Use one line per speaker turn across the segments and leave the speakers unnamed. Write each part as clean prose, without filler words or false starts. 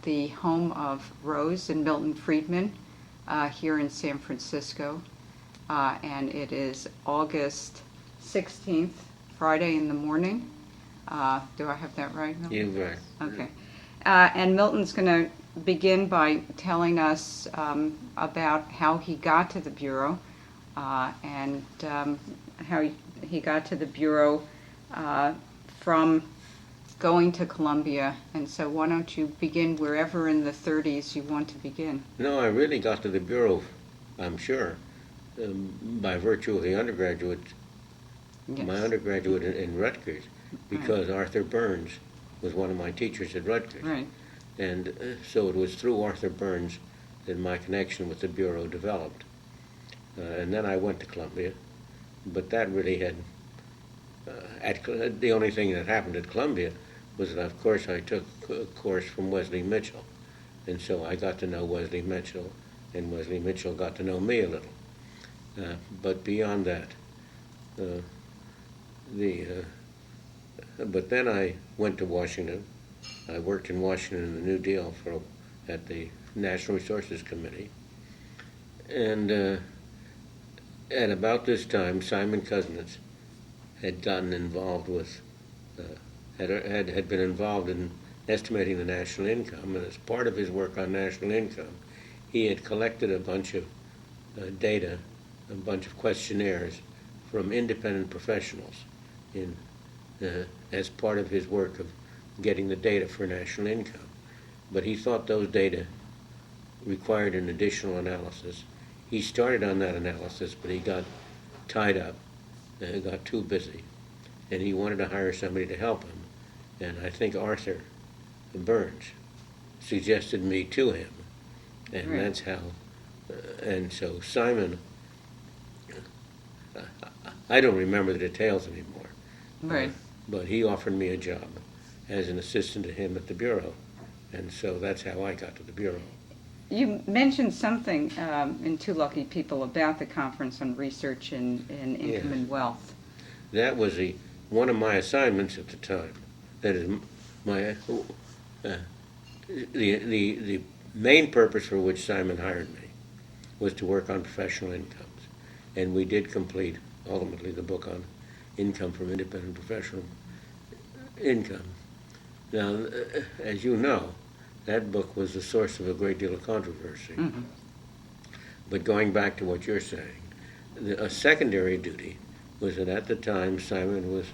the home of Rose and Milton Friedman here in San Francisco. And it is August 16th, Friday in the morning. Do I have that right, Milton?
You're right.
Okay. And Milton's going to begin by telling us about how he got to the Bureau and how he got to the Bureau from going to Columbia. And so why don't you begin wherever in the 30s you want to begin?
No, I really got to the Bureau, I'm sure, by virtue of the undergraduate,
Yes.
my undergraduate in Rutgers, because Arthur Burns was one of my teachers at Rutgers.
Right.
And so it was through Arthur Burns that my connection with the Bureau developed. And then I went to Columbia, but that really had, the only thing that happened at Columbia was that, of course, I took a course from Wesley Mitchell. And so I got to know Wesley Mitchell, and Wesley Mitchell got to know me a little. But beyond that, but then I went to Washington. I worked in Washington in the New Deal at the National Resources Committee. And at about this time, Simon Kuznets had gotten involved with, had been involved in estimating the national income. And as part of his work on national income, he had collected a bunch of data, a bunch of questionnaires from independent professionals as part of his work of getting the data for national income. But he thought those data required an additional analysis. He started on that analysis, but he got tied up and got too busy. And he wanted to hire somebody to help him. And I think Arthur Burns suggested me to him. And
Right.
that's how, and so Simon, I don't remember the details anymore.
Right.
But he offered me a job as an assistant to him at the Bureau. And so that's how I got to the Bureau.
You mentioned something in Two Lucky People about the Conference on Research in Income and Wealth.
That was one of my assignments at the time. That is my the main purpose for which Simon hired me was to work on professional incomes. And we did complete, ultimately, the book on income from independent professional income. Now, as you know, that book was the source of a great deal of controversy.
Mm-hmm.
But going back to what you're saying, a secondary duty was that at the time Simon was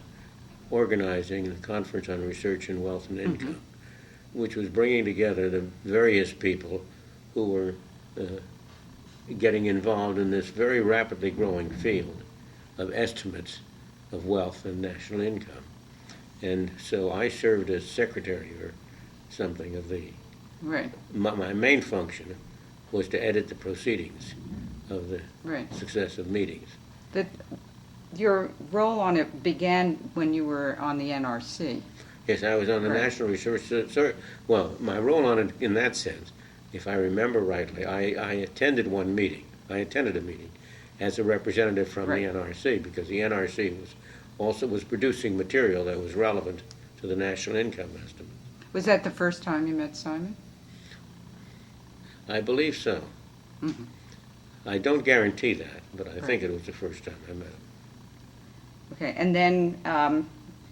organizing the Conference on Research in Wealth and Income, which was bringing together the various people who were getting involved in this very rapidly growing field of estimates of wealth and national income. And so I served as secretary or something of the...
Right.
My main function was to edit the proceedings of the
Right.
successive meetings.
Your role on it began when you were on the NRC.
Yes, I was on the
Right.
National Research... Well, my role on it in that sense, if I remember rightly, I attended one meeting. I attended a meeting as a representative from
Right.
the NRC, because the NRC was producing material that was relevant to the national income estimate.
Was that the first time you met Simon?
I believe so.
Mm-hmm.
I don't guarantee that, but I
Right.
think it was the first time I met him.
Okay, and then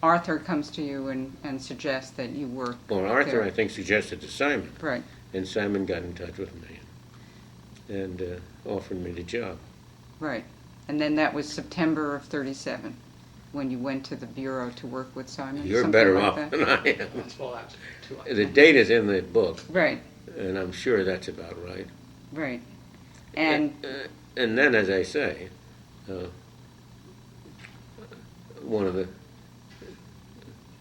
Arthur comes to you and suggests that you work
Well, Arthur,
there.
I think, suggested to Simon,
Right,
and Simon got in touch with me and offered me the job.
right. And then that was September of 37 when you went to the Bureau to work with Simon?
You're
something
better
like
off
that?
than I am.
Well, that's too late.
The date is in the book,
Right,
and I'm sure that's about right.
right. And
And then, as I say,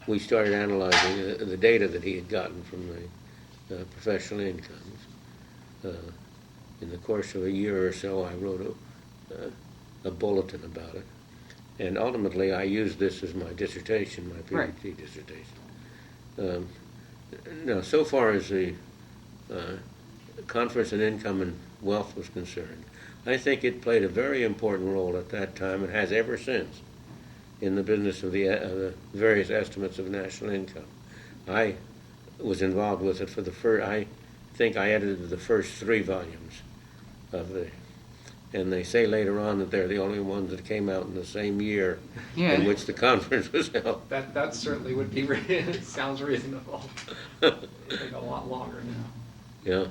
we started analyzing the data that he had gotten from the professional incomes. In the course of a year or so, I wrote a bulletin about it. And ultimately, I used this as my dissertation, my PhD
Right.
dissertation. Now, so far as the Conference on Income and Wealth was concerned, I think it played a very important role at that time and has ever since in the business of the various estimates of national income. I was involved with it for the first. I think I edited the first 3 volumes of the. And they say later on that they're the only ones that came out in the same year in which the conference was held.
That certainly would be. It sounds reasonable. It take a lot longer now.
Yeah,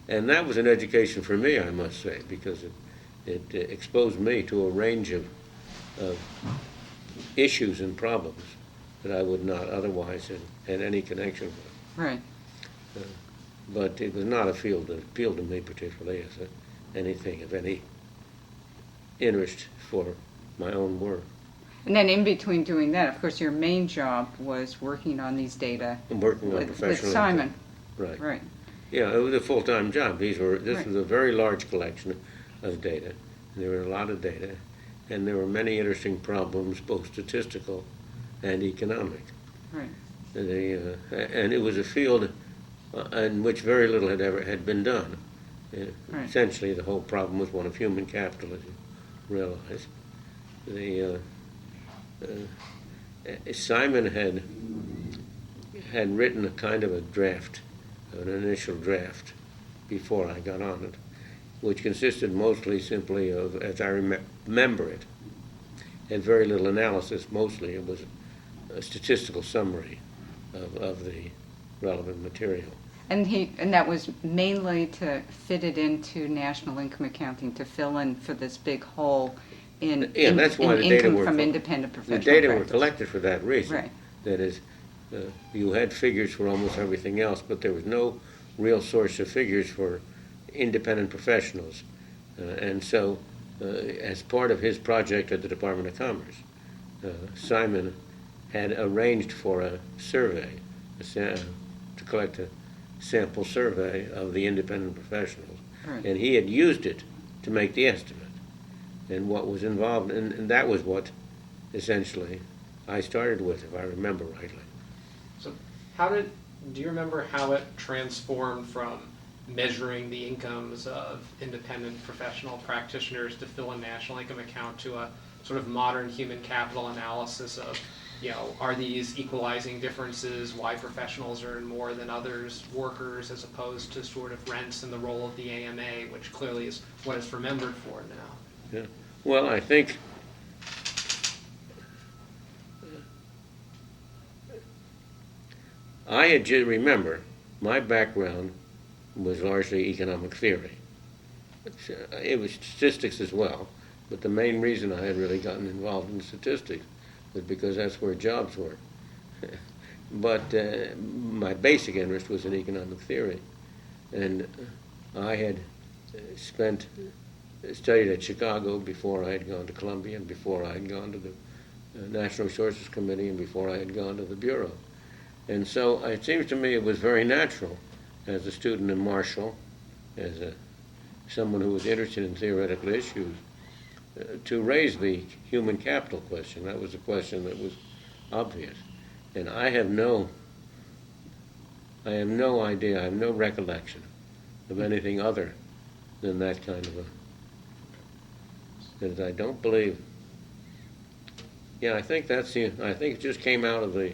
and that was an education for me, I must say, because it exposed me to a range of issues and problems that I would not otherwise have had any connection with.
Right.
But it was not a field that appealed to me particularly as anything of any interest for my own work.
And then in between doing that, of course, your main job was working on these data
I'm working on
with
professional
Simon.
Right.
Right.
Yeah, it was a full-time job. This
Right.
was a very large collection of data. There were a lot of data, and there were many interesting problems, both statistical and economic.
Right.
And it was a field in which very little had been done.
Right.
Essentially, the whole problem was one of human capital, as you realize. Simon had written a kind of a draft, an initial draft, before I got on it, which consisted mostly simply of, as I remember it, and very little analysis. Mostly it was a statistical summary of the relevant material.
And that was mainly to fit it into national income accounting, to fill in for this big hole in
That's why the data
income
were
from independent professional
The data
practice.
were collected for that reason.
Right.
That is, you had figures for almost everything else, but there was no real source of figures for independent professionals. And so, as part of his project at the Department of Commerce, Simon had arranged for a survey to collect a sample survey of the independent professionals.
Right.
And he had used it to make the estimate. And what was involved, and that was what essentially I started with, if I remember rightly.
So, do you remember how it transformed from measuring the incomes of independent professional practitioners to fill a national income account to a sort of modern human capital analysis of, are these equalizing differences, why professionals earn more than others, workers, as opposed to sort of rents and the role of the AMA, which clearly is what it's remembered for now?
Yeah. Well, I think remember, my background was largely economic theory. It was statistics as well, but the main reason I had really gotten involved in statistics was because that's where jobs were. But my basic interest was in economic theory, and I had studied at Chicago before I had gone to Columbia, and before I had gone to the National Resources Committee, and before I had gone to the Bureau. And so it seems to me it was very natural, as a student in Marshall, as someone who was interested in theoretical issues, to raise the human capital question. That was a question that was obvious. And I have no idea, I have no recollection of anything other than that kind of that I don't believe. Yeah, I think I think it just came out of the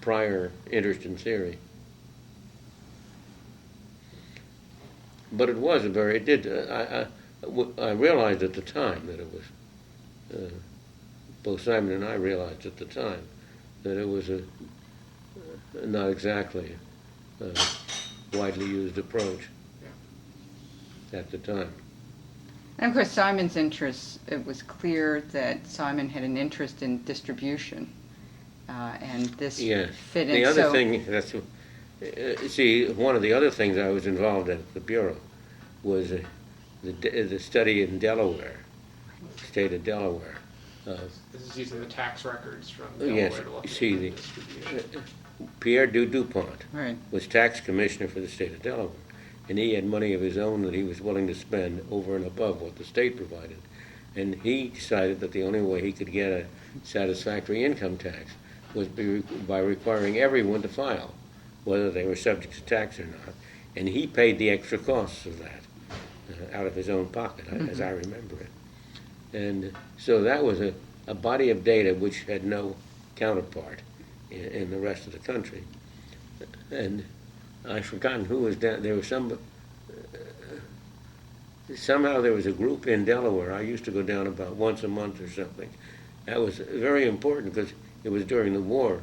prior interest in theory. But it was I realized at the time that it was, both Simon and I realized at the time that it was not exactly a widely used approach at the time.
And of course, Simon's interest, it was clear that Simon had an interest in distribution, and this fit in.
The other thing, one of the other things I was involved in at the Bureau was the study in Delaware, state of Delaware.
This is using the tax records from Delaware to look at the distribution.
Pierre DuPont
Right.
was tax commissioner for the state of Delaware, and he had money of his own that he was willing to spend over and above what the state provided. And he decided that the only way he could get a satisfactory income tax was by requiring everyone to file, whether they were subject to tax or not. And he paid the extra costs of that out of his own pocket, as I remember it. And so that was a body of data which had no counterpart in the rest of the country. And I've forgotten who was down. There was somehow there was a group in Delaware. I used to go down about once a month or something. That was very important because it was during the war,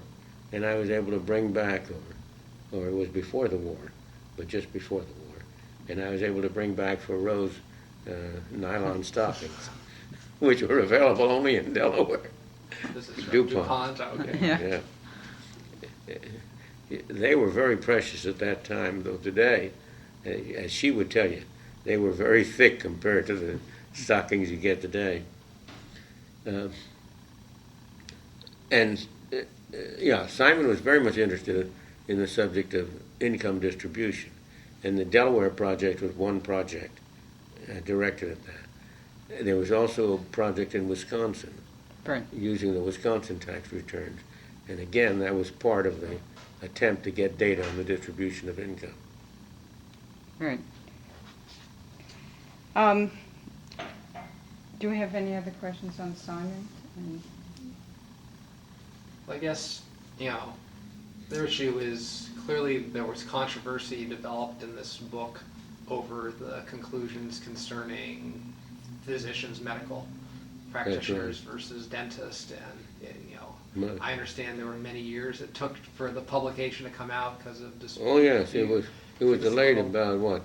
and I was able to bring back, or it was before the war, but just before the war, and I was able to bring back for Rose nylon stockings, which were available only in Delaware.
This is
DuPont.
Okay.
Yeah.
They were very precious at that time, though today, as she would tell you, they were very thick compared to the stockings you get today. Simon was very much interested in the subject of income distribution, and the Delaware project was one project directed at that. There was also a project in Wisconsin,
Right.
using the Wisconsin tax returns, and again, that was part of the attempt to get data on the distribution of income.
Right. Do we have any other questions on Simon?
I guess, their issue is clearly there was controversy developed in this book over the conclusions concerning physicians, medical practitioners versus dentists, and I understand there were many years it took for the publication to come out because of dispute.
Oh yes, it was delayed about what?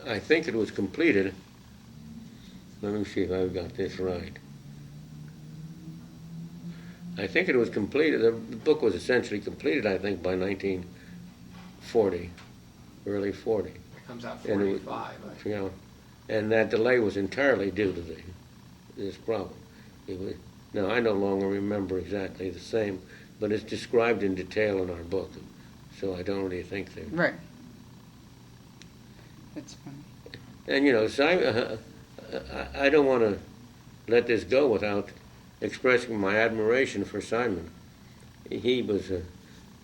I think it was completed. Let me see if I've got this right. I think it was completed. The book was essentially completed, I think, by 1940, early 40.
It comes out
And
45.
And that delay was entirely due to this problem. Now, I no longer remember exactly the same, but it's described in detail in our book, so I don't really think that.
Right. That's funny.
And, Simon, I don't want to let this go without expressing my admiration for Simon. He was,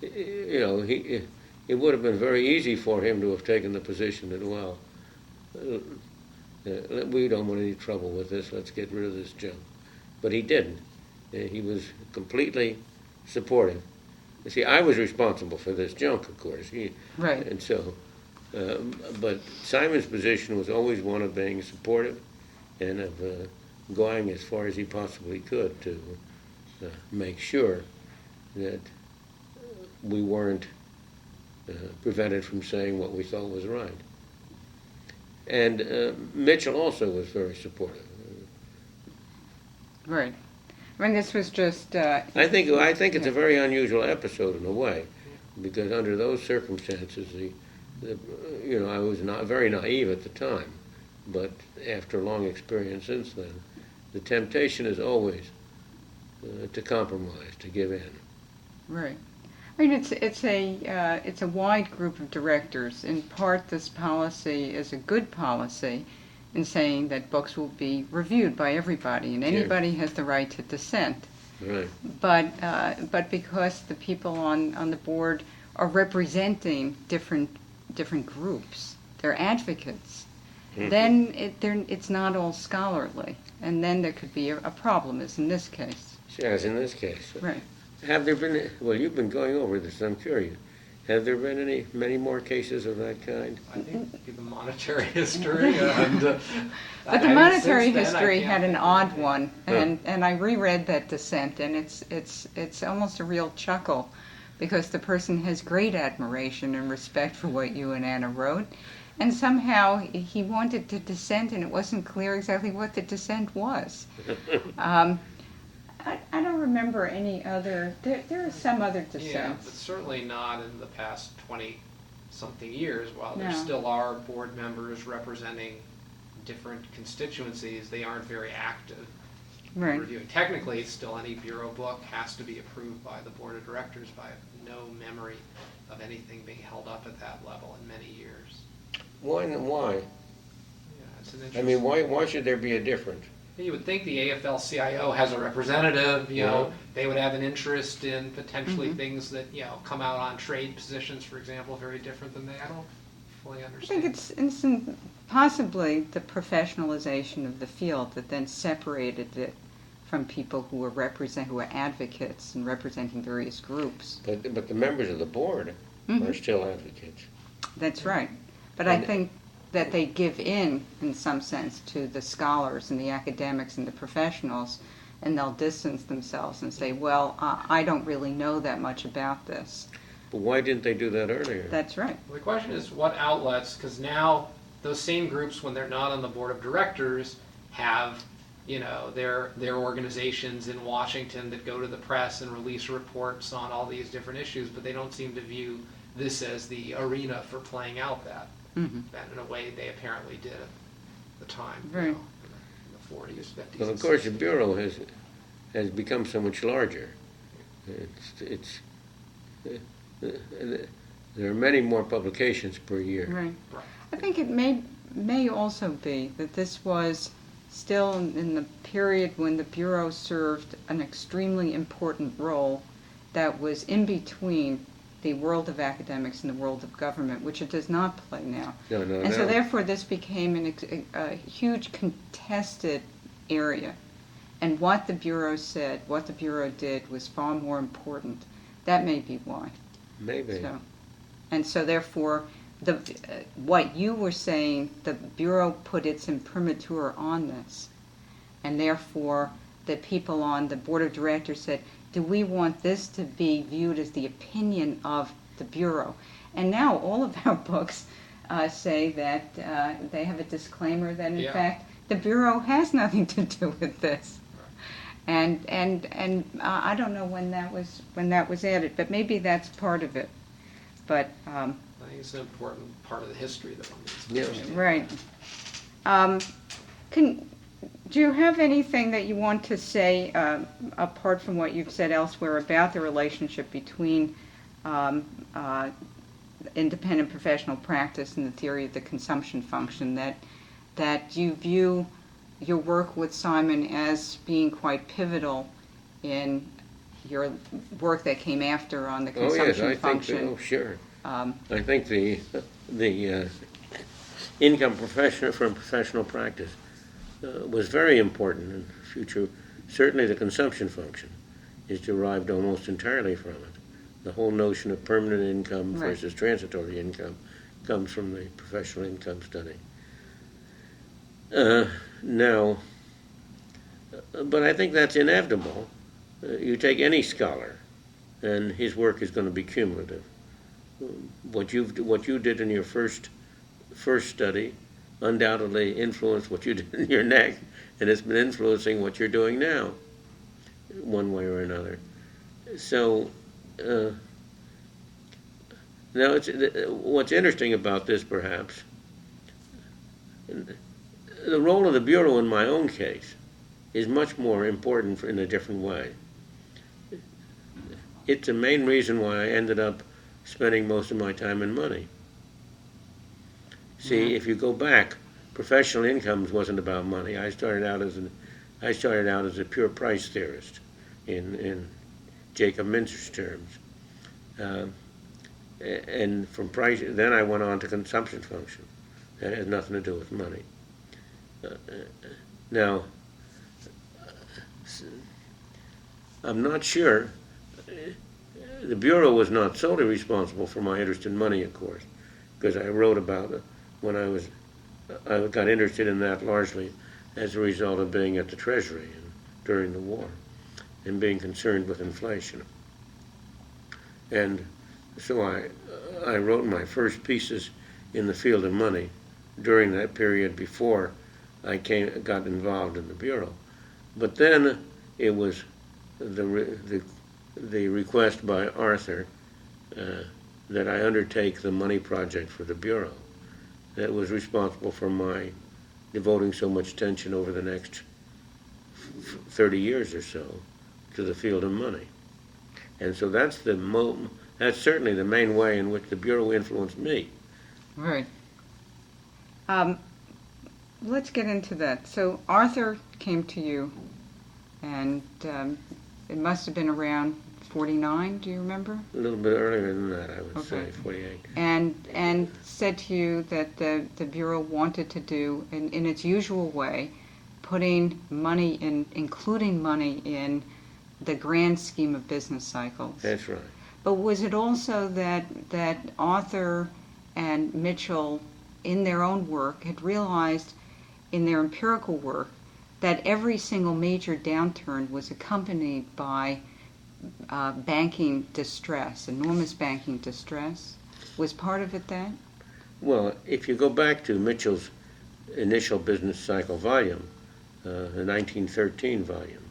it would have been very easy for him to have taken the position that, well, we don't want any trouble with this, let's get rid of this junk. But he didn't. He was completely supportive. You see, I was responsible for this junk, of course.
Right.
And so, but Simon's position was always one of being supportive and of going as far as he possibly could to make sure that we weren't prevented from saying what we thought was right. And Mitchell also was very supportive.
Right. I mean, this was just.
I think it's a very unusual episode in a way, because under those circumstances, I was not very naive at the time, but after long experience since then, the temptation is always to compromise, to give in.
Right. I mean, it's a wide group of directors. In part, this policy is a good policy in saying that books will be reviewed by everybody, and anybody has the right to dissent.
Right.
But because the people on the board are representing different groups, they're advocates, then it's not all scholarly, and then there could be a problem, as in this case.
As in this case.
Right.
Have there been? Well, you've been going over this. I'm curious. Have there been many more cases of that kind?
I think the monetary history.
But the monetary history had an odd one, and I reread that dissent, and it's almost a real chuckle, because the person has great admiration and respect for what you and Anna wrote, and somehow he wanted to dissent, and it wasn't clear exactly what the dissent was. I don't remember any other. There are some other dissents.
Yeah, but certainly not in the past 20-something years. While there
No.
still are board members representing different constituencies, they aren't very active in
Right.
reviewing. Technically, still any bureau book has to be approved by the board of directors. I have no memory of anything being held up at that level in many years.
Why?
Yeah, it's an interesting.
I mean, why should there be a difference?
You would think the AFL-CIO has a representative, they would have an interest in potentially things that, come out on trade positions, for example, very different than they. I don't fully
I
understand.
think it's possibly the professionalization of the field that then separated it from people who are advocates and representing various groups.
But the members of the board are still advocates.
That's right. But I
And-
think that they give in some sense, to the scholars and the academics and the professionals, and they'll distance themselves and say, well, I don't really know that much about this.
But why didn't they do that earlier?
That's right.
Well, the question is what outlets, because now those same groups, when they're not on the board of directors, have, you know, their organizations in Washington that go to the press and release reports on all these different issues, but they don't seem to view this as the arena for playing out that. That in a way they apparently did at the time,
Right.
you know, in the 40s, 50s.
Well, of
and
course, the
60s.
Bureau has become so much larger. There are many more publications per year.
Right.
Right.
I think it may also be that this was still in the period when the Bureau served an extremely important role that was in between the world of academics and the world of government, which it does not play now.
No,
And so
no.
therefore this became a huge contested area. And what the Bureau said, what the Bureau did, was far more important. That may be why.
Maybe.
And so therefore, what you were saying, the Bureau put its imprimatur on this. And therefore, the people on the board of directors said, do we want this to be viewed as the opinion of the Bureau? And now all of our books say that they have a disclaimer that in fact the Bureau has nothing to do with this. And I don't know when that was added, but maybe that's part of it. But
I think it's an important part of the history that one needs to
Yeah.
understand.
right. Do you have anything that you want to say apart from what you've said elsewhere about the relationship between independent professional practice and the theory of the consumption function, that you view your work with Simon as being quite pivotal in your work that came after on the
Oh, yes,
consumption
I think
function?
so. Oh, sure. I think the income from professional practice was very important in the future. Certainly the consumption function is derived almost entirely from it. The whole notion of permanent income
Right.
versus transitory income comes from the professional income study. Now, but I think that's inevitable. You take any scholar, and his work is going to be cumulative. What you did in your first study undoubtedly influenced what you did in your next, and it's been influencing what you're doing now, one way or another. So, now what's interesting about this, perhaps, the role of the Bureau in my own case is much more important in a different way. It's the main reason why I ended up spending most of my time and money. See, if you go back, professional incomes wasn't about money. I started out as a pure price theorist in Jacob Mintzer's terms, and from price, then I went on to consumption function. That has nothing to do with money. Now, I'm not sure. The Bureau was not solely responsible for my interest in money, of course, because I wrote about it when I got interested in that largely as a result of being at the Treasury during the war and being concerned with inflation. And so I wrote my first pieces in the field of money during that period before I got involved in the Bureau. But then it was the request by Arthur that I undertake the money project for the Bureau that was responsible for my devoting so much attention over the next 30 years or so to the field of money. And so that's certainly the main way in which the Bureau influenced me.
Right. Let's get into that. So Arthur came to you, and it must have been around 49, do you remember?
A little bit earlier than that, I would
Okay.
say, 48.
And said to you that the Bureau wanted to do, in its usual way, putting money in, including money in the grand scheme of business cycles.
That's right.
But was it also that Arthur and Mitchell, in their own work, had realized in their empirical work that every single major downturn was accompanied by banking distress, enormous banking distress? Was part of it that?
Well, if you go back to Mitchell's initial business cycle volume, the 1913 volume,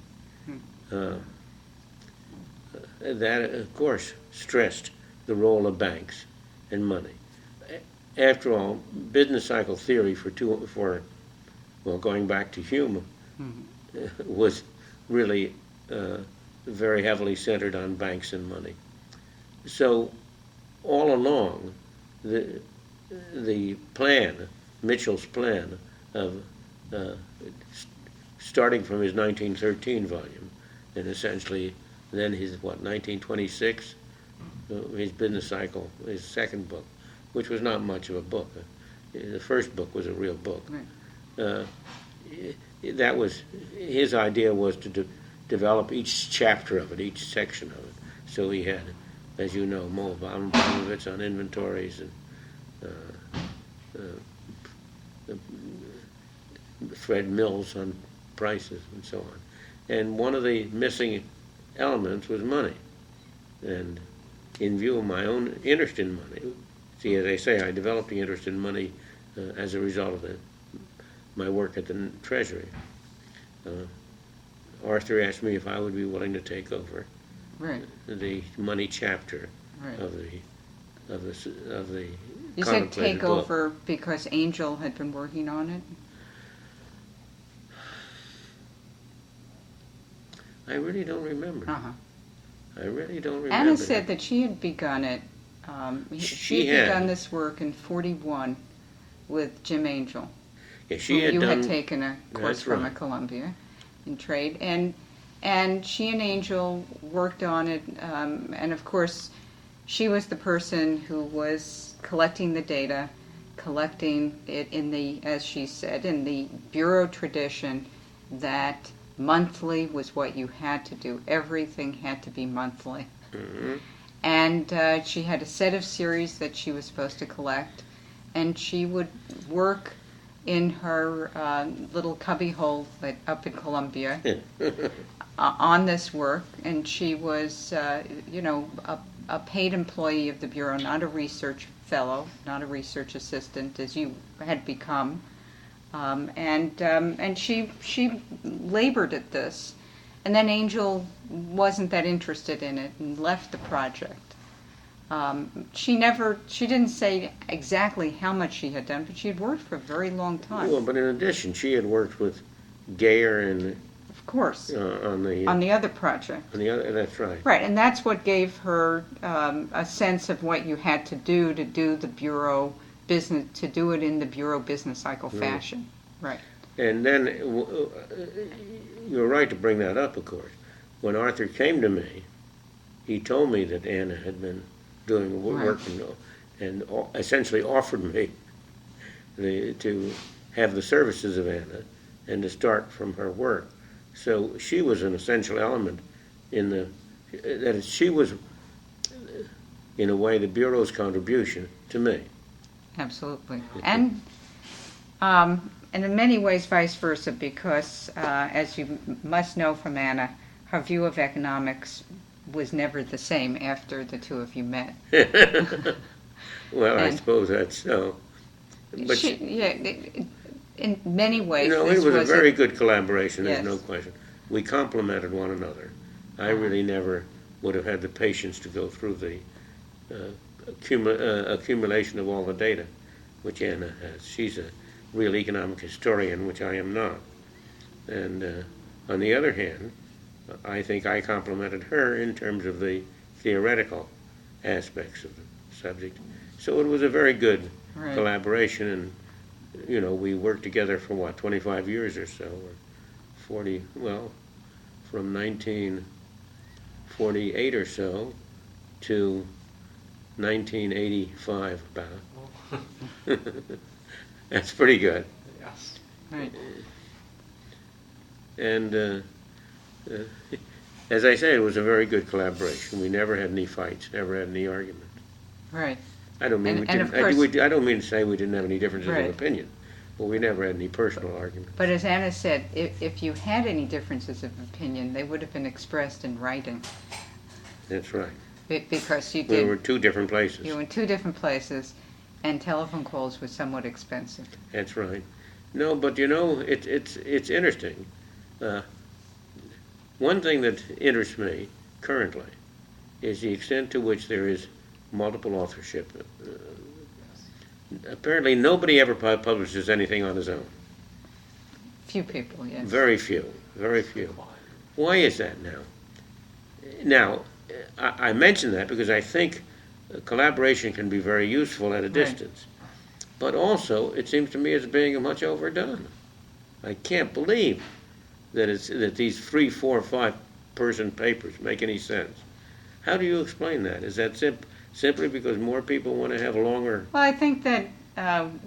that, of course, stressed the role of banks and money. After all, business cycle theory going back to Hume, was really very heavily centered on banks and money. So all along, the plan, Mitchell's plan of starting from his 1913 volume, and essentially then his 1926, his business cycle, his second book, which was not much of a book. The first book was a real book.
Right.
That was his idea, was to develop each chapter of it, each section of it. So he had, as you know, Mo Abramovitz on inventories and Fred Mills on prices and so on. And one of the missing elements was money. And in view of my own interest in money, see, as I say, I developed the interest in money as a result of my work at the Treasury. Arthur asked me if I would be willing to take over
Right.
the money chapter
Right.
of the
You said
contemplated
take
book.
over because Angel had been working on it?
I really don't remember.
Uh-huh.
I really don't remember.
Anna said that she had begun it.
She
She had begun
had.
this work in '41 with Jim Angel,
Yeah, she
who
had
you
done.
had taken a course
That's
from
right.
at Columbia in trade, and she and Angel worked on it, and of course, she was the person who was collecting the data, collecting it in the, as she said, in the bureau tradition that monthly was what you had to do. Everything had to be monthly.
Mm-hmm.
And she had a set of series that she was supposed to collect, and she would work in her little cubbyhole up in Columbia on this work, and she was, a paid employee of the Bureau, not a research fellow, not a research assistant, as you had become. And she labored at this, and then Angel wasn't that interested in it and left the project. She didn't say exactly how much she had done, but she had worked for a very long time.
Well, but in addition, she had worked with Gayer and
Of course,
on the
other project.
on the other. That's right.
Right, and that's what gave her a sense of what you had to do the Bureau business, to do it in the Bureau business cycle fashion. Right.
And then you're right to bring that up, of course. When Arthur came to me, he told me that Anna had been doing work and essentially offered me to have the services of Anna and to start from her work. So she was an essential element she was, in a way, the Bureau's contribution to me.
Absolutely. And in many ways vice versa, because as you must know from Anna, her view of economics was never the same after the two of you met.
Well, I
And
suppose that's so. But
in many ways,
it
this
was a very
a,
good collaboration, there's
Yes.
no question. We complemented one another. I really never would have had the patience to go through the accumulation of all the data, which Anna has. She's a real economic historian, which I am not. And on the other hand, I think I complimented her in terms of the theoretical aspects of the subject. So it was a very good
Right.
collaboration, and we worked together for 25 years or so, or 40, from 1948 or so to 1985 about. That's pretty good.
Yes.
right.
And as I say, it was a very good collaboration. We never had any fights, never had any arguments.
Right.
I don't mean we
And
didn't.
of course,
I don't mean to say we didn't have any differences
Right.
of opinion, but we never had any personal arguments.
but as Anna said, if you had any differences of opinion, they would have been expressed in writing.
That's right.
Because you
We were
did,
two different places.
you were in two different places, and telephone calls were somewhat expensive.
That's right. No, but it's interesting. One thing that interests me currently is the extent to which there is multiple authorship. Apparently, nobody ever publishes anything on his own.
Few people, yes.
Very few. Very few. Why is that now? Now, I mention that because I think collaboration can be very useful at a distance. But also, it seems to me as being much overdone. I can't believe that these 3, 4, 5-person papers make any sense. How do you explain that? Is that simply because more people want to have longer?
Well, I think that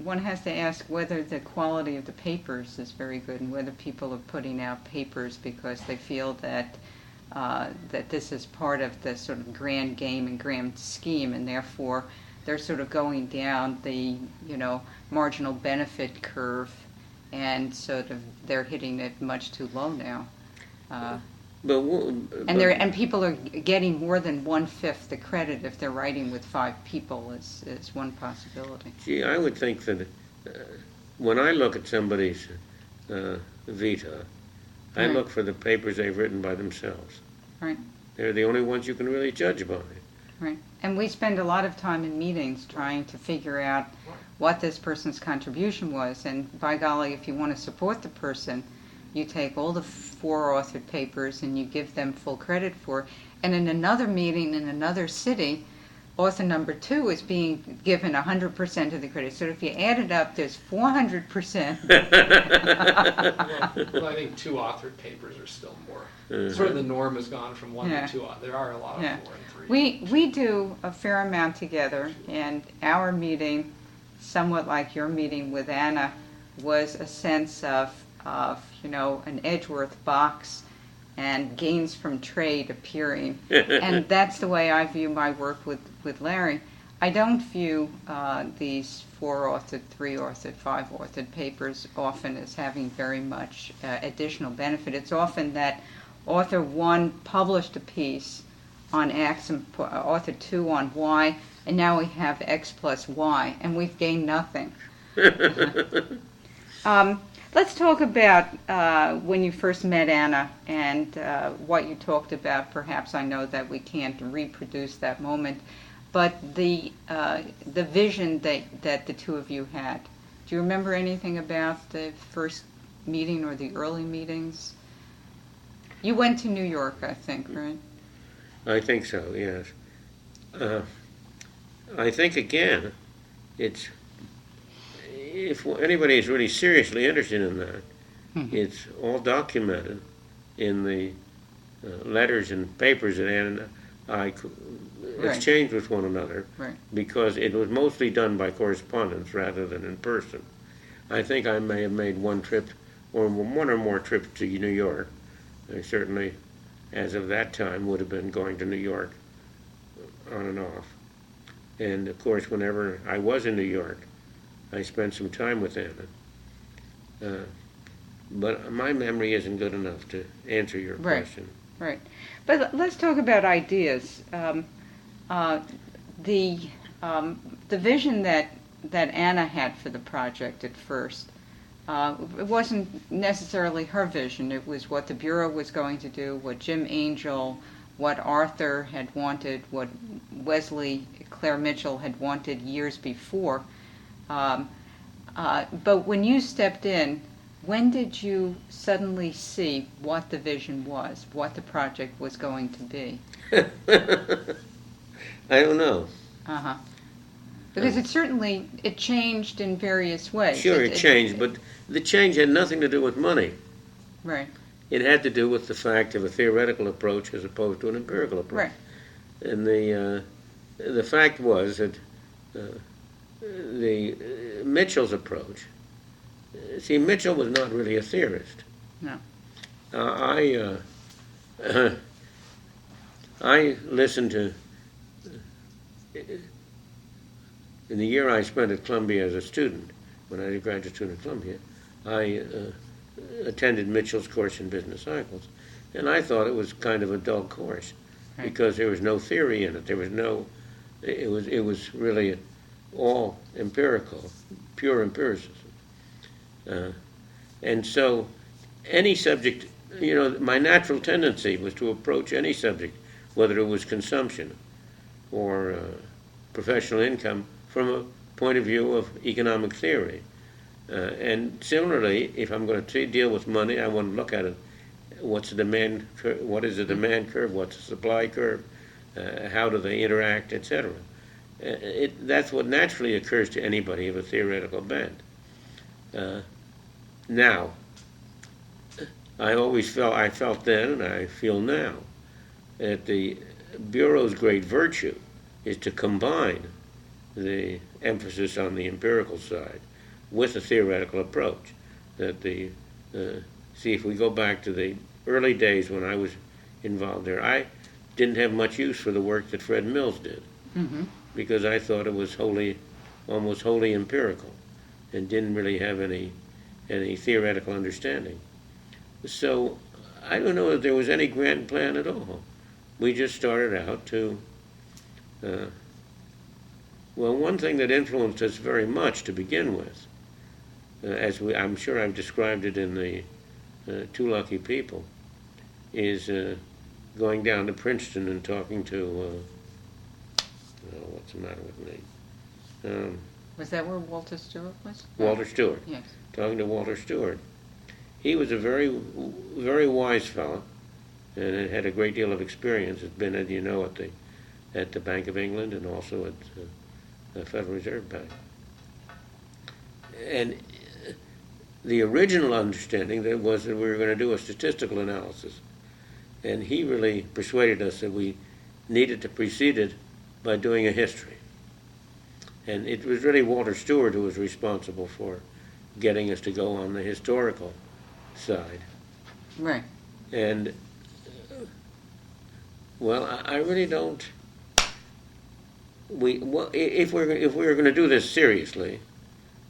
one has to ask whether the quality of the papers is very good and whether people are putting out papers because they feel that that this is part of the sort of grand game and grand scheme, and therefore they're sort of going down the marginal benefit curve, and sort of they're hitting it much too low now. And people are getting more than 1/5 the credit if they're writing with 5 people is one possibility.
Gee, I would think that when I look at somebody's vita, I
Right.
look for the papers they've written by themselves.
Right.
They're the only ones you can really judge by.
Right. And we spend a lot of time in meetings trying to figure out what this person's contribution was. And by golly, if you want to support the person, you take all the 4 authored papers and you give them full credit for. And in another meeting in another city, author number 2 is being given 100% of the credit. So if you add it up, there's 400%.
Well, I think 2 authored papers are still more. Sort of the norm has gone from 1
Yeah.
to 2. There are a lot of
Yeah.
4 and 3.
We do a fair amount together, and our meeting, somewhat like your meeting with Anna, was a sense of an Edgeworth box and gains from trade appearing. And that's the way I view my work with Larry. I don't view these 4-authored, 3-authored, 5-authored papers often as having very much additional benefit. It's often that author 1 published a piece on X and author 2 on Y, and now we have X plus Y, and we've gained nothing. Let's talk about when you first met Anna and what you talked about. Perhaps I know that we can't reproduce that moment, but the vision that the two of you had. Do you remember anything about the first meeting or the early meetings? You went to New York, I think, right?
I think so, yes. I think, again, if anybody is really seriously interested in that, it's all documented in the letters and papers that Ann and I exchanged with one another,
Right.
because it was mostly done by correspondence rather than in person. I think I may have made one trip or one or more trips to New York. I certainly, as of that time, would have been going to New York on and off. And, of course, whenever I was in New York, I spent some time with Anna. But my memory isn't good enough to answer your
Right.
question.
Right. But let's talk about ideas. The vision that Anna had for the project at first, it wasn't necessarily her vision. It was what the Bureau was going to do, what Jim Angel, what Arthur had wanted, what Wesley Claire Mitchell had wanted years before. But when you stepped in, when did you suddenly see what the vision was, what the project was going to be?
I don't know.
Uh-huh. Because it changed in various ways.
Sure, it changed, but the change had nothing to do with money.
Right,
It had to do with the fact of a theoretical approach as opposed to an empirical approach.
right,
And the fact was that the Mitchell's approach. See, Mitchell was not really a theorist.
no.
I listened to, in the year I spent at Columbia as a student, when I was a graduate student at Columbia, I attended Mitchell's course in business cycles, and I thought it was kind of a dull course because there was no theory in it. There was no, it was really all empirical, pure empiricism. And so any subject, my natural tendency was to approach any subject, whether it was consumption or professional income, from a point of view of economic theory. And similarly, if I'm going to deal with money, I want to look at it. What's the demand? What is the demand curve? What's the supply curve? How do they interact, etc. That's what naturally occurs to anybody of a theoretical bent. Now, I felt then, and I feel now, that the Bureau's great virtue is to combine the emphasis on the empirical side with a theoretical approach. See, if we go back to the early days when I was involved there, I didn't have much use for the work that Fred Mills did, because I thought it was almost wholly empirical, and didn't really have any theoretical understanding. So I don't know if there was any grand plan at all. We just started out to, one thing that influenced us very much to begin with, I'm sure I've described it in the Two Lucky People, is going down to Princeton and talking to, what's the matter with me?
Was that where Walter Stewart was?
Walter Stewart.
Yes.
Talking to Walter Stewart. He was a very, very wise fellow, and had a great deal of experience. Has been, as you know, at the Bank of England and also at the Federal Reserve Bank. And the original understanding that was that we were going to do a statistical analysis, and he really persuaded us that we needed to precede it by doing a history. And it was really Walter Stewart who was responsible for getting us to go on the historical side.
Right.
And, I really don't. If we were going to do this seriously,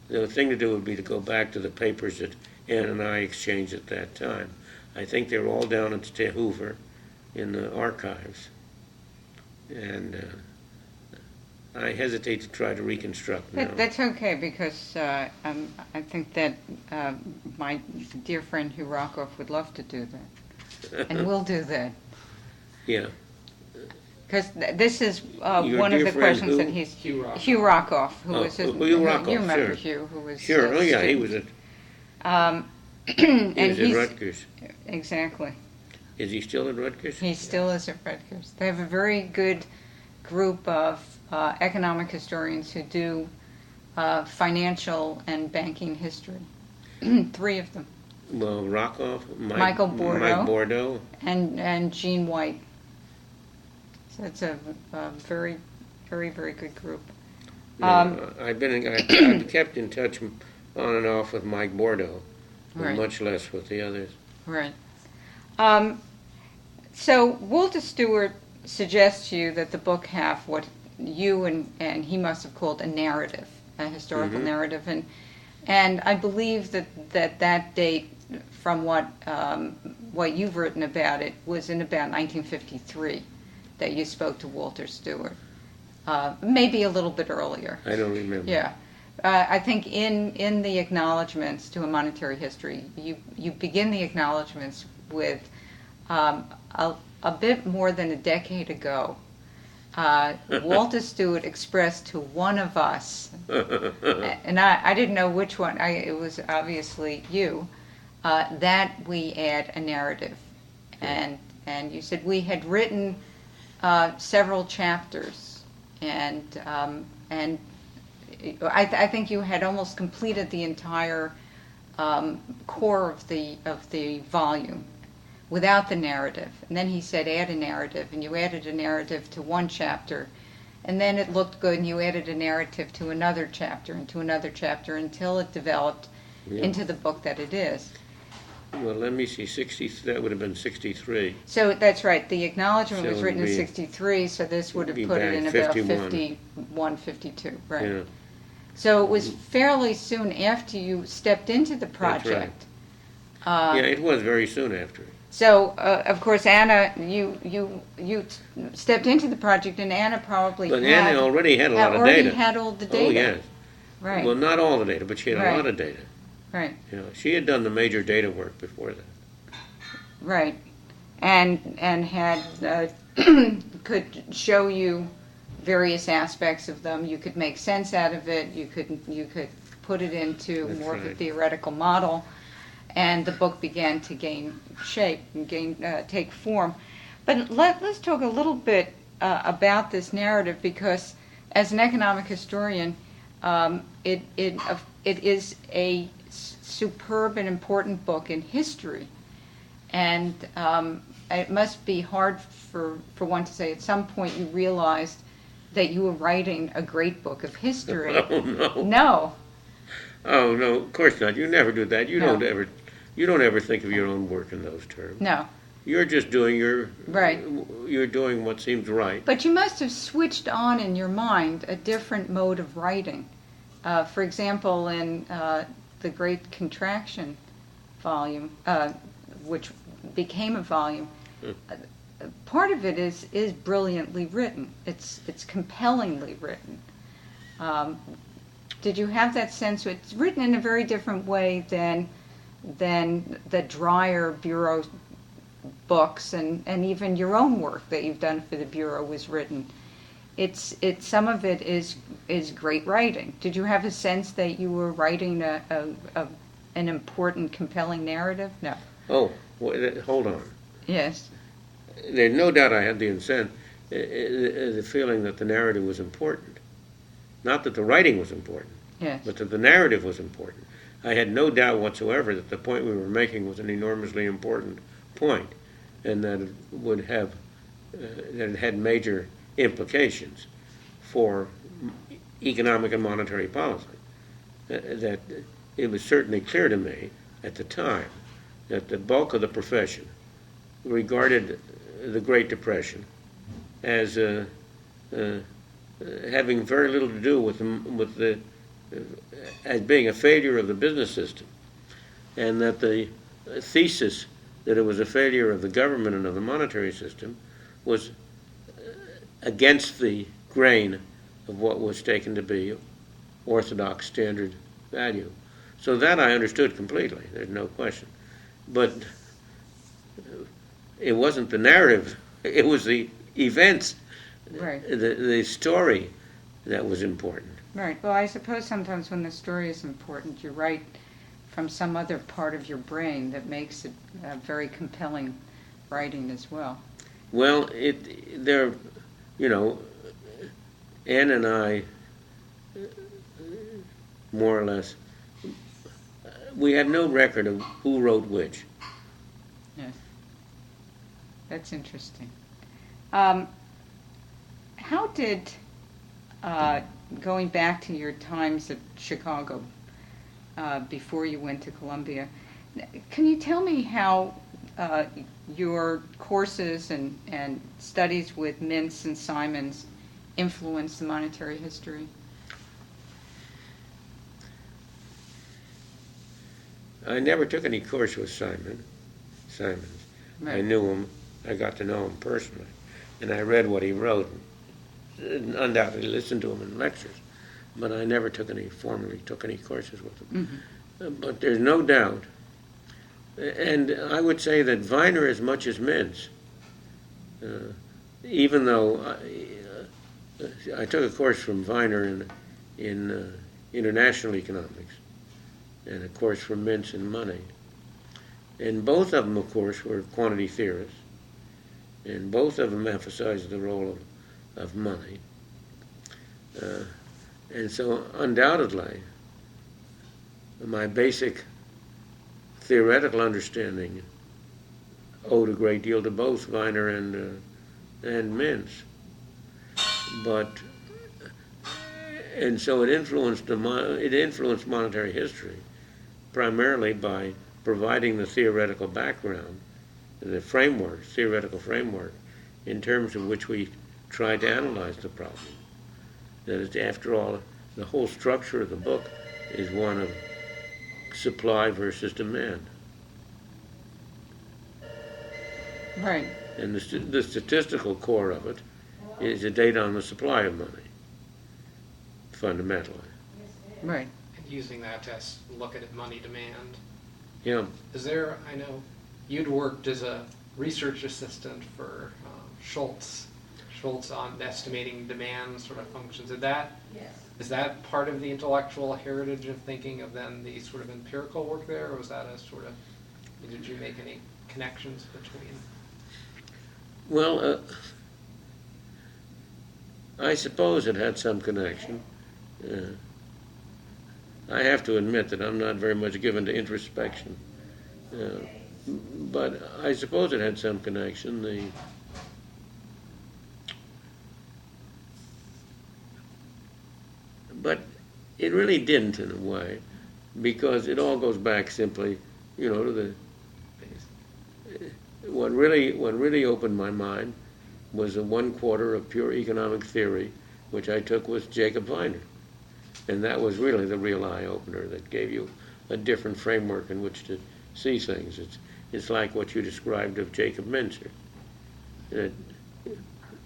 the thing to do would be to go back to the papers that Ann and I exchanged at that time. I think they were all down at Hoover in the archives. And I hesitate to try to reconstruct now.
That's okay, because I think that my dear friend Hugh Rockoff would love to do that, and will do that.
Yeah.
Because this is
Your
one of
dear
the
friend
questions
who?
that he's...
Hugh Rockoff.
Hugh Rockoff, who was his...
Hugh Rockoff,
you remember
sure.
Hugh, who was...
Sure, he was at,
and
he was at
he's...
Rutgers.
Exactly.
Is he still at Rutgers?
He still is at Rutgers. They have a very good group of economic historians who do financial and banking history. 3 of them.
Well, Rockoff,
Michael Bordeaux.
Mike Bordeaux.
And Jean White. So it's a very, very, very good group.
I've kept in touch on and off with Mike Bordeaux, but
Right.
much less with the others.
Right. So Walter Stewart suggests to you that the book have what you and he must have called a narrative, a historical narrative, and I believe that date, from what you've written about it, was in about 1953 that you spoke to Walter Stewart. Maybe a little bit earlier.
I don't remember.
Yeah. I think in the acknowledgments to a monetary history, you begin the acknowledgments with a bit more than a decade ago, Walter Stewart expressed to one of us, and I didn't know which one, it was obviously you, that we add a narrative. And you said we had written several chapters, and I think you had almost completed the entire core of the volume without the narrative. And then he said add a narrative, and you added a narrative to one chapter, and then it looked good and you added a narrative to another chapter and to another chapter until it developed into the book that it is.
Well, let me see, that would have been 63.
So that's right. The acknowledgement
So
was
it
written
would
in
be-
63, so this would have
be
put it
back
in about
51.
51, 52, right.
Yeah,
So it was fairly soon after you stepped into the
right.
project.
yeah, it was very soon after.
So, of course, Anna, you stepped into the project, and Anna probably
But
had,
Anna already had a lot of
already
data.
had all the data.
Oh, yes.
Right,
Well, not all the data, but she had a
Right.
lot of data.
right,
You know, she had done the major data work before that.
right. And had, could show you various aspects of them. You could make sense out of it. You could put it into
That's
more of a
right.
theoretical model, and the book began to gain shape and take form. But let's talk a little bit about this narrative, because as an economic historian, it is a superb and important book in history, and it must be hard for one to say at some point you realized that you were writing a great book of history.
Oh, no.
No,
Oh, no, of course not. You never do that. You
No.
don't ever think of your own work in those terms.
no.
You're just doing
Right.
You're doing what seems right.
But you must have switched on in your mind a different mode of writing. For example, in the Great Contraction volume, which became a volume, part of it is brilliantly written. It's compellingly written. Did you have that sense? It's written in a very different way than the drier bureau books, and even your own work that you've done for the bureau was written. It's some of it is great writing. Did you have a sense that you were writing an important, compelling narrative? No.
Oh, hold on.
Yes.
There's no doubt I had the feeling that the narrative was important. Not that the writing was important,
Yes.
but that the narrative was important. I had no doubt whatsoever that the point we were making was an enormously important point, and that it would have that it had major implications for economic and monetary policy. That it was certainly clear to me at the time that the bulk of the profession regarded the Great Depression as having very little to do with the as being a failure of the business system, and that the thesis that it was a failure of the government and of the monetary system was against the grain of what was taken to be orthodox standard value. So that I understood completely, there's no question. But it wasn't the narrative, it was the events,
Right.
the story that was important.
Right. Well, I suppose sometimes when the story is important, you write from some other part of your brain that makes it very compelling writing as well.
Well, Ann and I, more or less, we have no record of who wrote which.
Yes. That's interesting. How did, going back to your times at Chicago, before you went to Columbia, can you tell me how your courses and studies with Mintz and Simons influenced the monetary history?
I never took any course with Simons.
Right.
I knew him. I got to know him personally, and I read what he wrote. And undoubtedly listened to him in lectures, but I never formally took any courses with him.
Mm-hmm.
But there's no doubt, and I would say that Viner as much as Mintz, even though I took a course from Viner in international economics, and a course from Mintz in money. And both of them, of course, were quantity theorists, and both of them emphasized the role of money. And so undoubtedly, my basic theoretical understanding owed a great deal to both Viner and Mintz. And so it influenced monetary history primarily by providing the theoretical background, the framework, theoretical framework, in terms of which we try to analyze the problem. That is, after all, the whole structure of the book is one of supply versus demand.
Right.
And the statistical core of it is a data on the supply of money, fundamentally.
Right.
And using that to look at money demand.
Yeah.
Is there, I know you'd worked as a research assistant for Schultz on estimating demand sort of functions. Is that part of the intellectual heritage of thinking of then the sort of empirical work there, or was that a sort of, did you make any connections between?
Well, I suppose it had some connection. I have to admit that I'm not very much given to introspection. But I suppose it had some connection. But it really didn't, in a way, because it all goes back simply, to what really opened my mind was a 1/4 of pure economic theory, which I took with Jacob Viner. And that was really the real eye-opener that gave you a different framework in which to see things. It's like what you described of Jacob Menzer.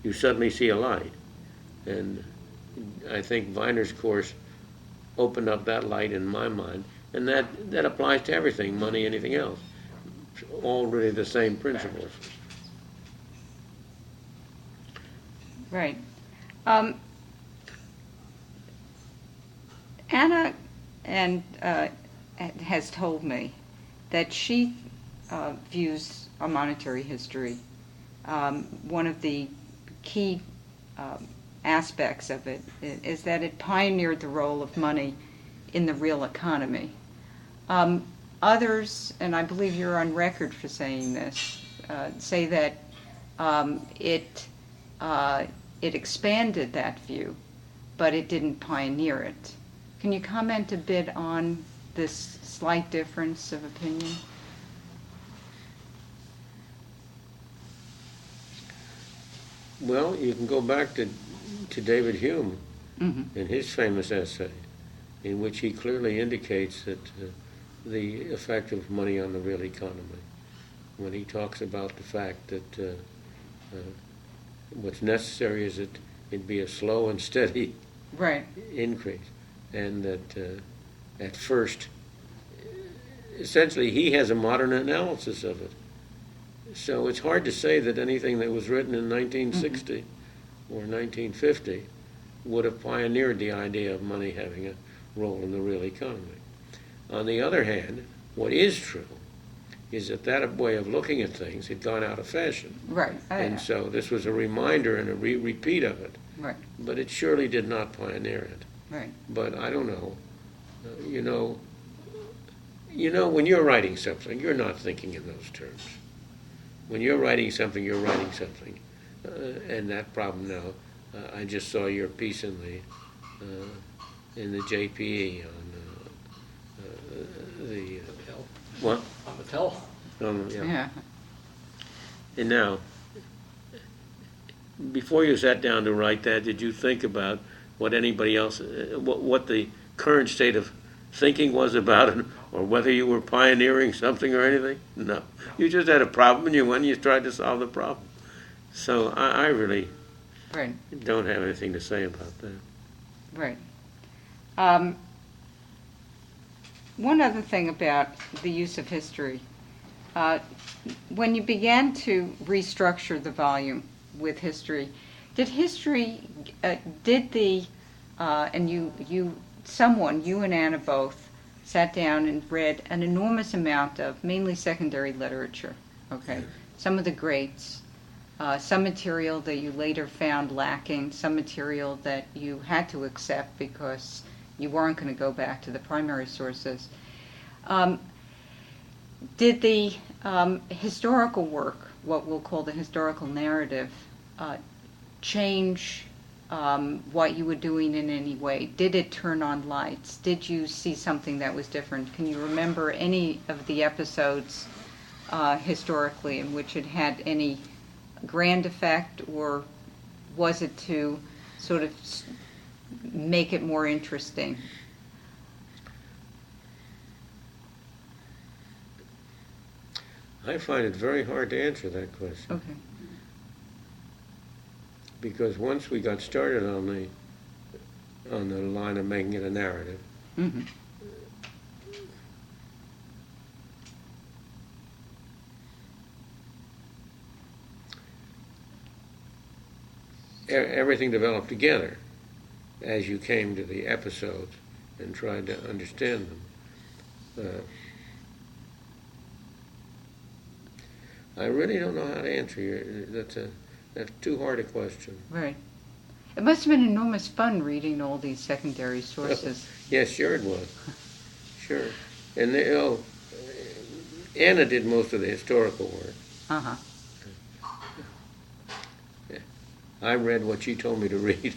You suddenly see a light. And I think Viner's course opened up that light in my mind. And that applies to everything, money, anything else. It's all really the same principles.
Right. Anna has told me that she views a monetary history. One of the key aspects of it is that it pioneered the role of money in the real economy. Others, and I believe you're on record for saying this, say that it expanded that view, but it didn't pioneer it. Can you comment a bit on this slight difference of opinion?
Well, you can go back to David Hume
Mm-hmm.
in his famous essay, in which he clearly indicates that the effect of money on the real economy, when he talks about the fact that what's necessary is that it be a slow and steady
Right.
increase, and that at first, essentially, he has a modern analysis of it. So it's hard to say that anything that was written in 1960 or 1950 would have pioneered the idea of money having a role in the real economy. On the other hand, what is true is that way of looking at things had gone out of fashion.
Right.
And so this was a reminder and a repeat of it.
Right.
But it surely did not pioneer it.
Right.
But I don't know. When you're writing something, you're not thinking in those terms. When you're writing something, you're writing something. And that problem now, I just saw your piece in the JPE on the
Pill.
what?
On the pill.
Yeah.
And now, before you sat down to write that, did you think about what anybody else, what the current state of thinking was about it, or whether you were pioneering something or anything? No. You just had a problem and you went and you tried to solve the problem. So I really
Right.
don't have anything to say about that.
Right. One other thing about the use of history. When you began to restructure the volume with history, and you and Anna both sat down and read an enormous amount of mainly secondary literature, okay? Some of the greats, some material that you later found lacking, some material that you had to accept because you weren't going to go back to the primary sources. Did the historical work, what we'll call the historical narrative, change what you were doing in any way? Did it turn on lights? Did you see something that was different? Can you remember any of the episodes historically in which it had any grand effect, or was it to sort of make it more interesting?
I find it very hard to answer that question.
Okay.
Because once we got started on the line of making it a narrative,
Mm-hmm.
everything developed together as you came to the episodes and tried to understand them. I really don't know how to answer you. That's too hard a question.
Right. It must have been enormous fun reading all these secondary sources.
Yes, sure it was. Sure. And Anna did most of the historical work.
Uh-huh.
I read what she told me to read.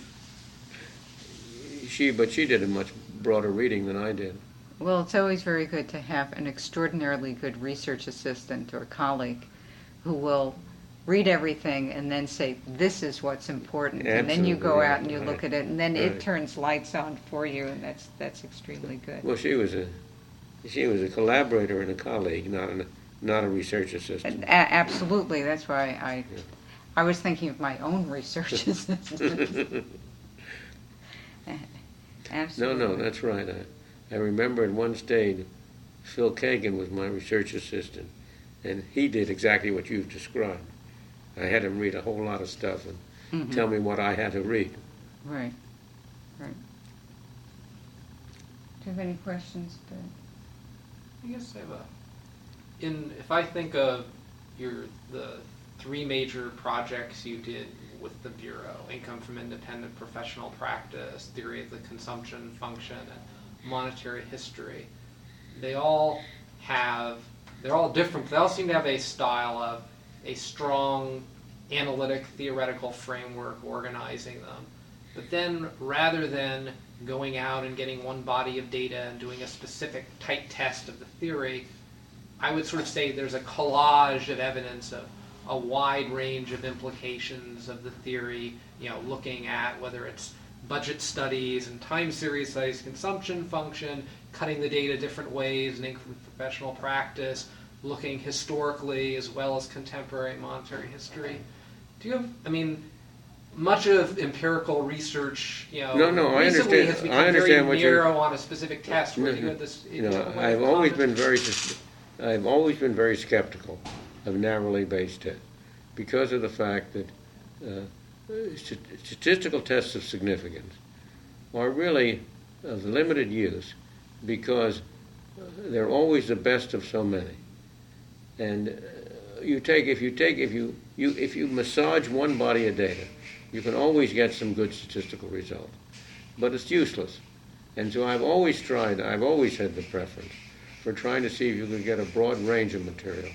But she did a much broader reading than I did.
Well, it's always very good to have an extraordinarily good research assistant or colleague who will read everything and then say, this is what's important.
Absolutely,
and then you go out and you
right,
look at it, and then
right.
it turns lights on for you, and that's extremely good.
Well, she was a collaborator and a colleague, not a research assistant.
Absolutely. That's why I was thinking of my own research assistant. Absolutely.
No, that's right. I remember at one stage, Phil Kagan was my research assistant, and he did exactly what you've described. I had him read a whole lot of stuff and tell me what I had to read.
Right. Do you have any questions, Ben?
I guess I have if I think of the three major projects you did with the Bureau, income from independent professional practice, theory of the consumption function, and monetary history, they're all different. They all seem to have a style of a strong analytic theoretical framework organizing them. But then rather than going out and getting one body of data and doing a specific tight test of the theory, I would sort of say there's a collage of evidence of a wide range of implications of the theory, looking at whether it's budget studies and time series studies, consumption function, cutting the data different ways, and income professional practice, looking historically as well as contemporary monetary history. Do you have, much of empirical research,
No, I
recently
understand.
has become
I understand
very
what you're.
narrow on a specific test where you had this.
I've always been very skeptical of narrowly based tests because of the fact that statistical tests of significance are really of limited use because they're always the best of so many. And if you massage one body of data, you can always get some good statistical results, but it's useless. And so I've always had the preference for trying to see if you could get a broad range of material,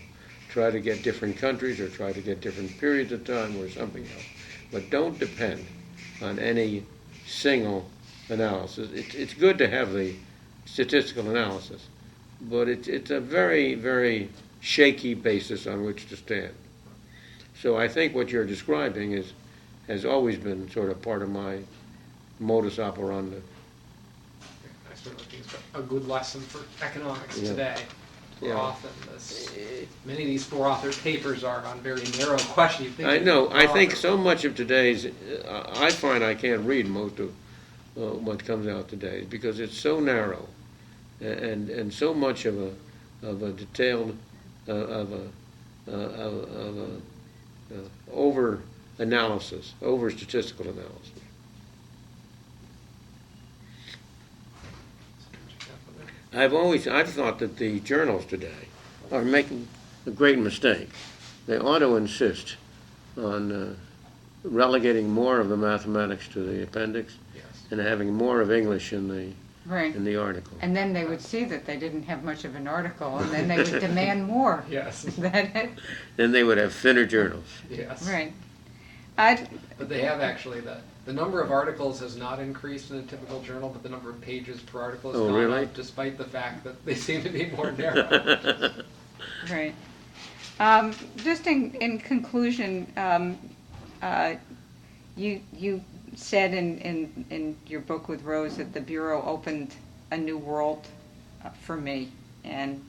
try to get different countries or try to get different periods of time or something else. But don't depend on any single analysis. It's good to have the statistical analysis, but it's a very, very shaky basis on which to stand. So I think what you're describing has always been sort of part of my modus operandi.
I certainly think it's a good lesson for economics today. Often, many of these four-author papers are on very narrow questions.
I know. I think so much of today's, I find I can't read most of what comes out today because it's so narrow, and so much of a detailed over analysis, over statistical analysis. I've thought that the journals today are making a great mistake. They ought to insist on relegating more of the mathematics to the appendix and having more of English in the article.
And then they would see that they didn't have much of an article, and then they would demand more.
Yes.
Then they would have thinner journals.
Yes.
Right.
But they have actually The number of articles has not increased in a typical journal, but the number of pages per article has gone
really?
up, despite the fact that they seem to be more narrow.
Right. Just in conclusion, you said in your book with Rose that the Bureau opened a new world for me, and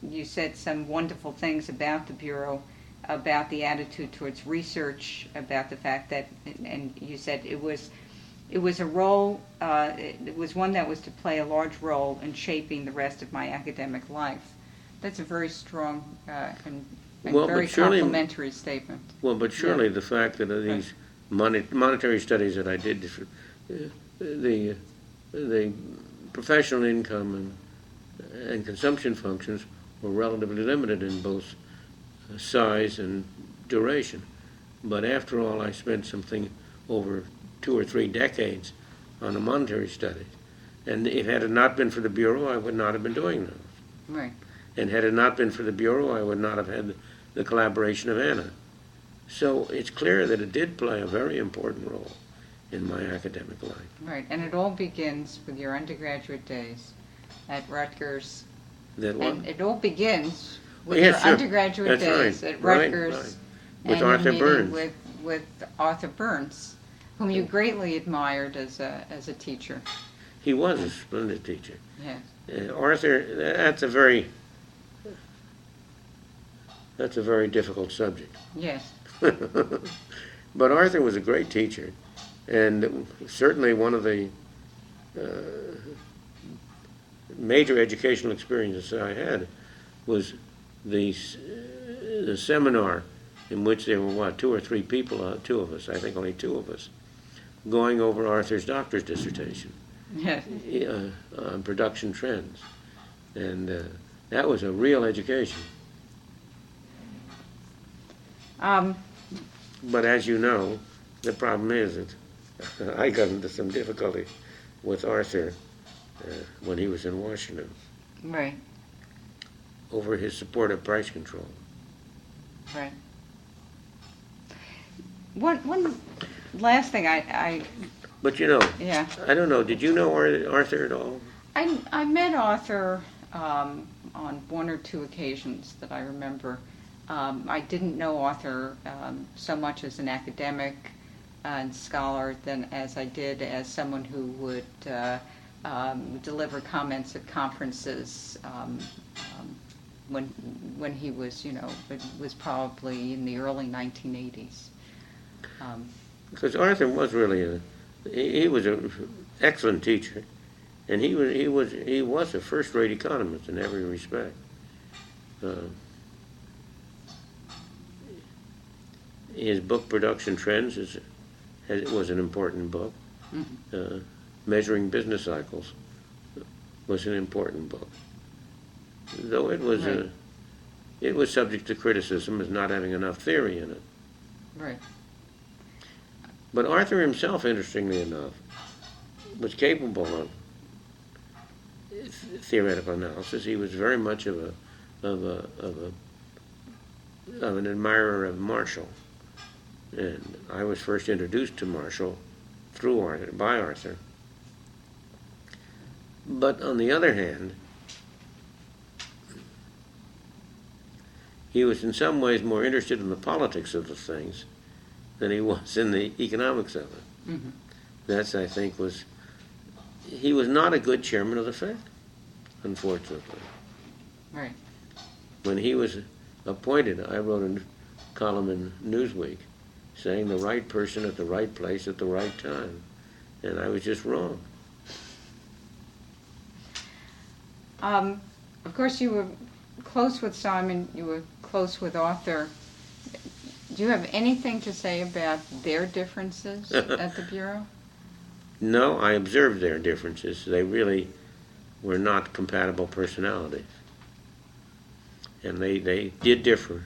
you said some wonderful things about the Bureau, about the attitude towards research, about the fact that, and you said it was a role, it was one that was to play a large role in shaping the rest of my academic life. That's a very strong and
Well,
very
but surely-
complimentary statement.
Well, but surely the fact that these monetary studies that I did, the professional income and consumption functions were relatively limited in both size and duration. But after all, I spent something over 2 or 3 decades on the monetary studies. And if had it not been for the Bureau, I would not have been doing those.
Right.
And had it not been for the Bureau, I would not have had the collaboration of Anna. So it's clear that it did play a very important role in my academic life.
Right, and it all begins with your undergraduate days at Rutgers.
That one?
And it all begins with
Yes,
your
sure.
undergraduate
That's
days
right.
at
Right,
Rutgers.
right. With
and
Arthur
your meeting
Burns.
With Arthur Burns, whom you greatly admired as a teacher.
He was a splendid teacher.
Yes.
Arthur, that's a very difficult subject.
Yes.
But Arthur was a great teacher, and certainly one of the major educational experiences I had was the seminar in which there were, 2 or 3 people, 2 of us, I think only 2 of us, going over Arthur's doctor's dissertation
Yes.
on production trends. And that was a real education. But as you know, the problem is that I got into some difficulty with Arthur when he was in Washington
Right.
over his support of price control.
Right. One last thing I
But you know,
yeah.
I don't know, did you know Arthur at all?
I met Arthur on 1 or 2 occasions that I remember. I didn't know Arthur so much as an academic and scholar than as I did as someone who would deliver comments at conferences when he was, it was probably in the early 1980s.
Because Arthur was really he was an excellent teacher, and he was a first-rate economist in every respect. His book Production Trends was an important book.
Mm-hmm.
Measuring Business Cycles was an important book, though it was
Right.
it was subject to criticism as not having enough theory in it.
Right.
But Arthur himself, interestingly enough, was capable of theoretical analysis. He was very much of an admirer of Marshall, and I was first introduced to Marshall by Arthur. But on the other hand, he was in some ways more interested in the politics of the things than he was in the economics of it.
Mm-hmm.
That's, I think, he was not a good chairman of the Fed, unfortunately.
Right.
When he was appointed, I wrote a column in Newsweek saying the right person at the right place at the right time. And I was just wrong.
Of course, you were close with Simon, you were close with Arthur. Do you have anything to say about their differences at the Bureau?
No, I observed their differences. They really were not compatible personalities. And they did differ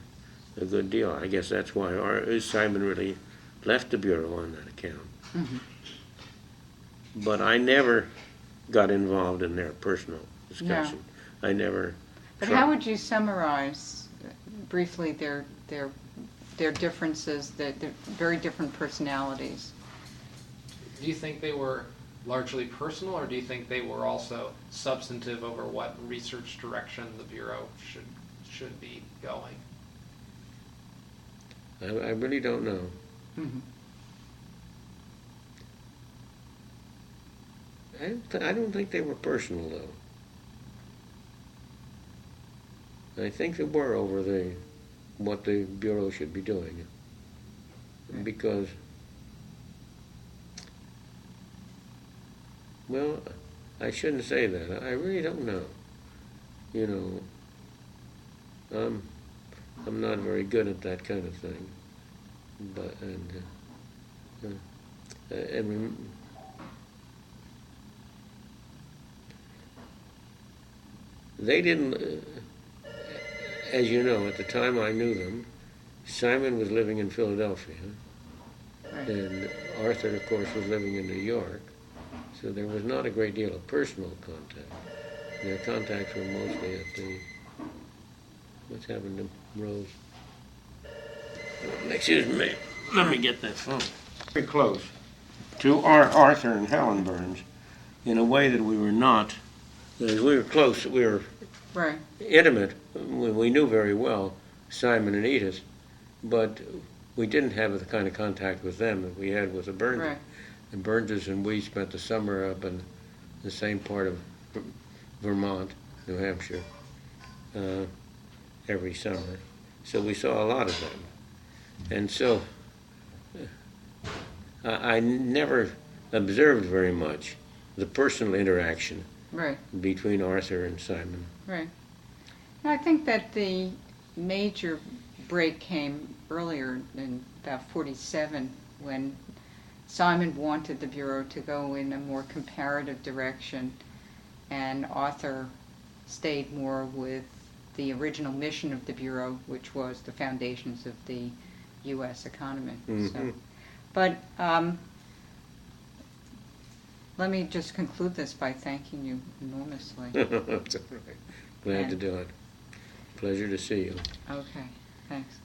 a good deal. I guess that's why Simon really left the Bureau on that account.
Mm-hmm.
But I never got involved in their personal discussion.
No.
I never
But
tried.
how would you summarize briefly their their differences, they're very different personalities.
Do you think they were largely personal, or do you think they were also substantive over what research direction the Bureau should be going?
I really don't know.
Mhm.
I don't think they were personal, though. I think they were over what the Bureau should be doing.
Right.
Because, well, I shouldn't say that. I really don't know. You know, I'm not very good at that kind of thing. But, they didn't, as you know, at the time I knew them, Simon was living in Philadelphia,
Right.
and Arthur, of course, was living in New York, so there was not a great deal of personal contact. Their contacts were mostly at the, what's happened to Rose? Excuse me, let me get that phone. Very close to Arthur and Helen Burns, in a way that we were not. As we were close, we were
Right.
intimate. We knew very well Simon and Edith, but we didn't have the kind of contact with them that we had with the Burnses.
Right.
The Burnses and we spent the summer up in the same part of Vermont, New Hampshire, every summer. So we saw a lot of them. And so I never observed very much the personal interaction
Right.
between Arthur and Simon.
Right. And I think that the major break came earlier in about 47 when Simon wanted the Bureau to go in a more comparative direction and Arthur stayed more with the original mission of the Bureau, which was the foundations of the U.S. economy.
Mhm.
So, but let me just conclude this by thanking you enormously.
That's all right. Glad to
And-
do it. Pleasure to see you.
Okay, thanks.